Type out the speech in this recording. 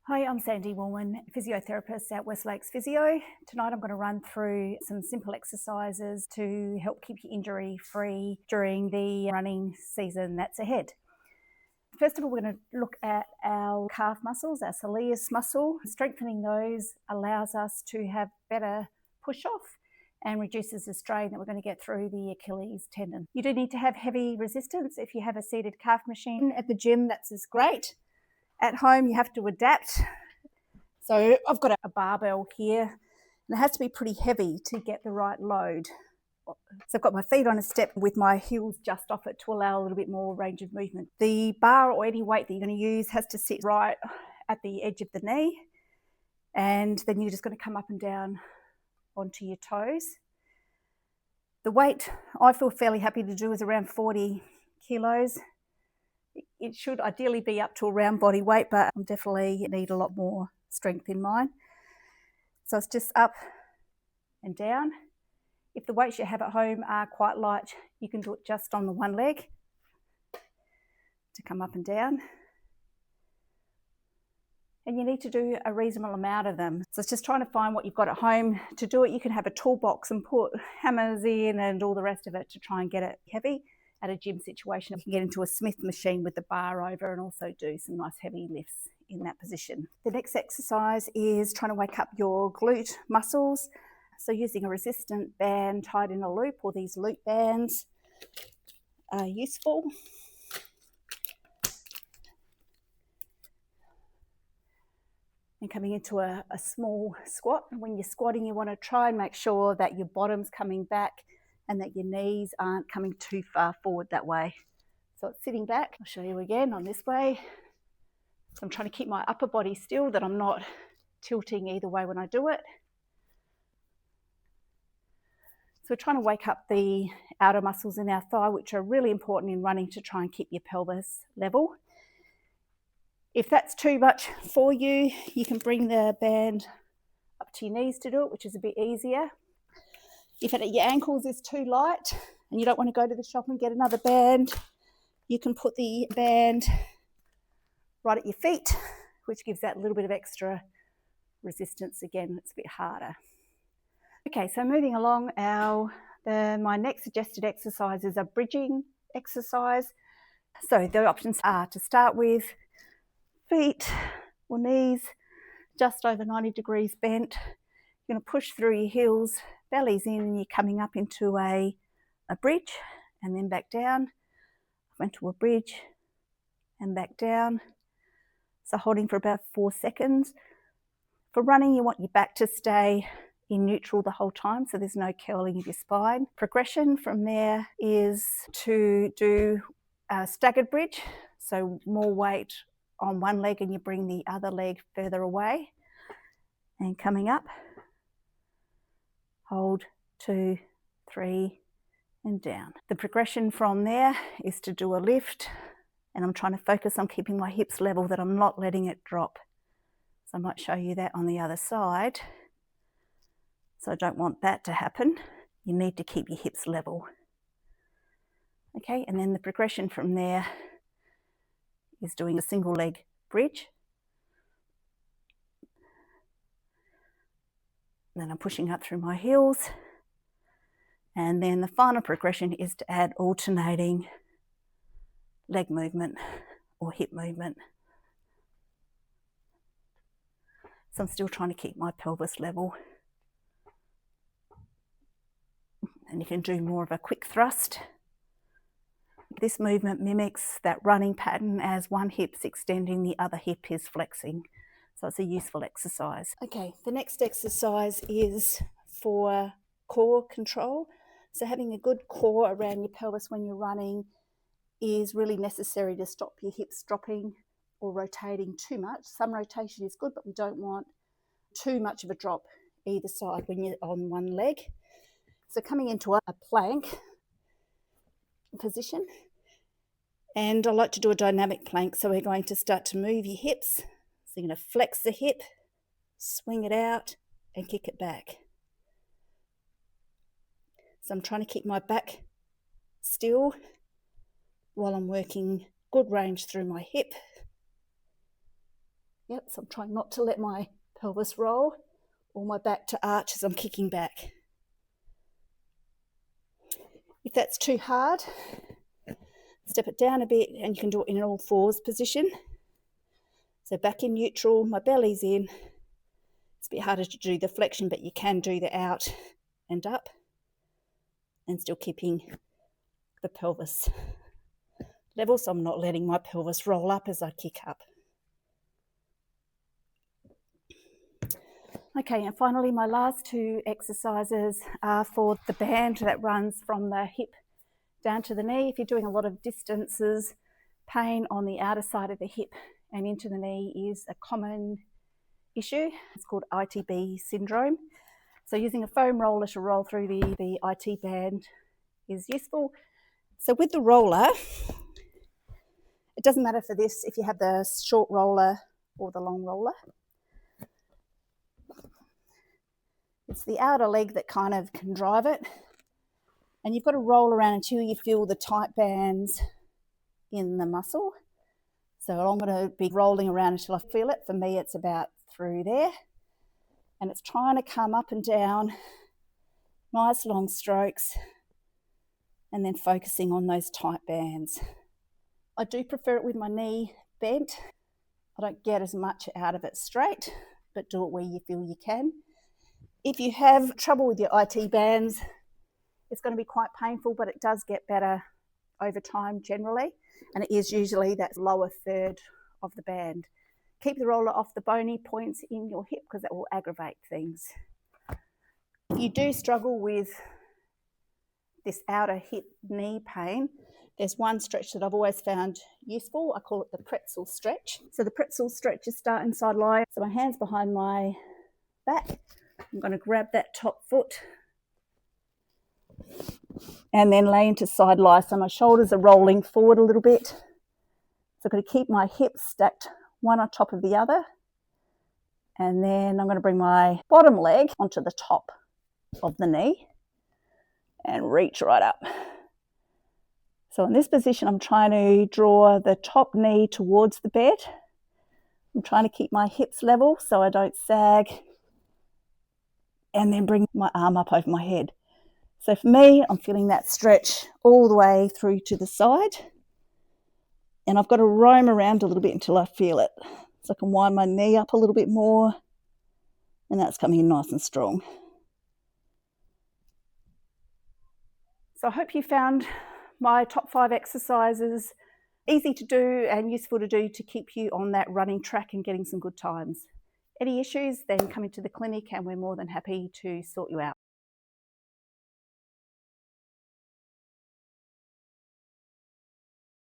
Hi, I'm Sandy Woolman, physiotherapist at West Lakes Physio. Tonight I'm going to run through some simple exercises to help keep you injury free during the running season that's ahead. First of all, we're going to look at our calf muscles, our soleus muscle. Strengthening those allows us to have better push off and reduces the strain that we're going to get through the Achilles tendon. You do need to have heavy resistance. If you have a seated calf machine at the gym, that's great. At home, you have to adapt. So I've got a barbell here, and it has to be pretty heavy to get the right load. So I've got my feet on a step with my heels just off it to allow a little bit more range of movement. The bar or any weight that you're going to use has to sit right at the edge of the knee, and then you're just going to come up and down onto your toes. The weight I feel fairly happy to do is around 40 kilos. It should ideally be up to around body weight, but I definitely need a lot more strength in mine. So it's just up and down. If the weights you have at home are quite light, you can do it just on the one leg to come up and down. And you need to do a reasonable amount of them. So it's just trying to find what you've got at home. To do it, you can have a toolbox and put hammers in and all the rest of it to try and get it heavy. At a gym situation, you can get into a Smith machine with the bar over and also do some nice heavy lifts in that position. The next exercise is trying to wake up your glute muscles. So using a resistant band tied in a loop, or these loop bands are useful. And coming into a small squat. And when you're squatting, you want to try and make sure that your bottom's coming back and that your knees aren't coming too far forward that way. So it's sitting back. I'll show you again on this way. So I'm trying to keep my upper body still, that I'm not tilting either way when I do it. So we're trying to wake up the outer muscles in our thigh, which are really important in running to try and keep your pelvis level. If that's too much for you, you can bring the band up to your knees to do it, which is a bit easier. If it at your ankles is too light and you don't want to go to the shop and get another band, you can put the band right at your feet, which gives that little bit of extra resistance. Again, it's a bit harder. Okay, so moving along, my next suggested exercise is a bridging exercise. So the options are, to start with, feet or knees just over 90 degrees bent. You're going to push through your heels, bellies in, and you're coming up into a bridge and then back down, into a bridge and back down. So holding for about 4 seconds. For running, you want your back to stay in neutral the whole time, so there's no curling of your spine. Progression from there is to do a staggered bridge, so more weight on one leg and you bring the other leg further away. And coming up, hold 2, 3, and down. The progression from there is to do a lift, and I'm trying to focus on keeping my hips level, that I'm not letting it drop. So I might show you that on the other side. So I don't want that to happen. You need to keep your hips level. Okay, and then the progression from there is doing a single leg bridge. And then I'm pushing up through my heels. And then the final progression is to add alternating leg movement or hip movement. So I'm still trying to keep my pelvis level. And you can do more of a quick thrust. This movement mimics that running pattern, as one hip's extending, the other hip is flexing. So it's a useful exercise. Okay, the next exercise is for core control. So having a good core around your pelvis when you're running is really necessary to stop your hips dropping or rotating too much. Some rotation is good, but we don't want too much of a drop either side when you're on one leg. So coming into a plank position, and I like to do a dynamic plank. So we're going to start to move your hips. So you're going to flex the hip, swing it out, and kick it back. So I'm trying to keep my back still while I'm working good range through my hip Yep, so I'm trying not to let my pelvis roll or my back to arch as I'm kicking back. If that's too hard, step it down a bit and you can do it in an all fours position. So back in neutral, my belly's in. It's a bit harder to do the flexion, but you can do the out and up and still keeping the pelvis level, so I'm not letting my pelvis roll up as I kick up. Okay, and finally my last two exercises are for the band that runs from the hip down to the knee. If you're doing a lot of distances, pain on the outer side of the hip and into the knee is a common issue. It's called ITB syndrome. So using a foam roller to roll through the IT band is useful. So with the roller, it doesn't matter for this if you have the short roller or the long roller. It's the outer leg that kind of can drive it. And you've got to roll around until you feel the tight bands in the muscle. So I'm going to be rolling around until I feel it. For me, it's about through there. And it's trying to come up and down, nice long strokes, and then focusing on those tight bands. I do prefer it with my knee bent. I don't get as much out of it straight, but do it where you feel you can. If you have trouble with your IT bands, it's going to be quite painful, but it does get better over time generally. And it is usually that lower third of the band. Keep the roller off the bony points in your hip because that will aggravate things. If you do struggle with this outer hip knee pain, there's one stretch that I've always found useful. I call it the pretzel stretch. So the pretzel stretch is start in side lie. So my hand's behind my back. I'm going to grab that top foot and then lay into side lie. So my shoulders are rolling forward a little bit. So I'm going to keep my hips stacked one on top of the other. And then I'm going to bring my bottom leg onto the top of the knee and reach right up. So in this position, I'm trying to draw the top knee towards the bed. I'm trying to keep my hips level so I don't sag, and then bring my arm up over my head. So for me, I'm feeling that stretch all the way through to the side. And I've got to roam around a little bit until I feel it. So I can wind my knee up a little bit more. And that's coming in nice and strong. So I hope you found my top 5 exercises easy to do and useful to do to keep you on that running track and getting some good times. Any issues, then come into the clinic and we're more than happy to sort you out.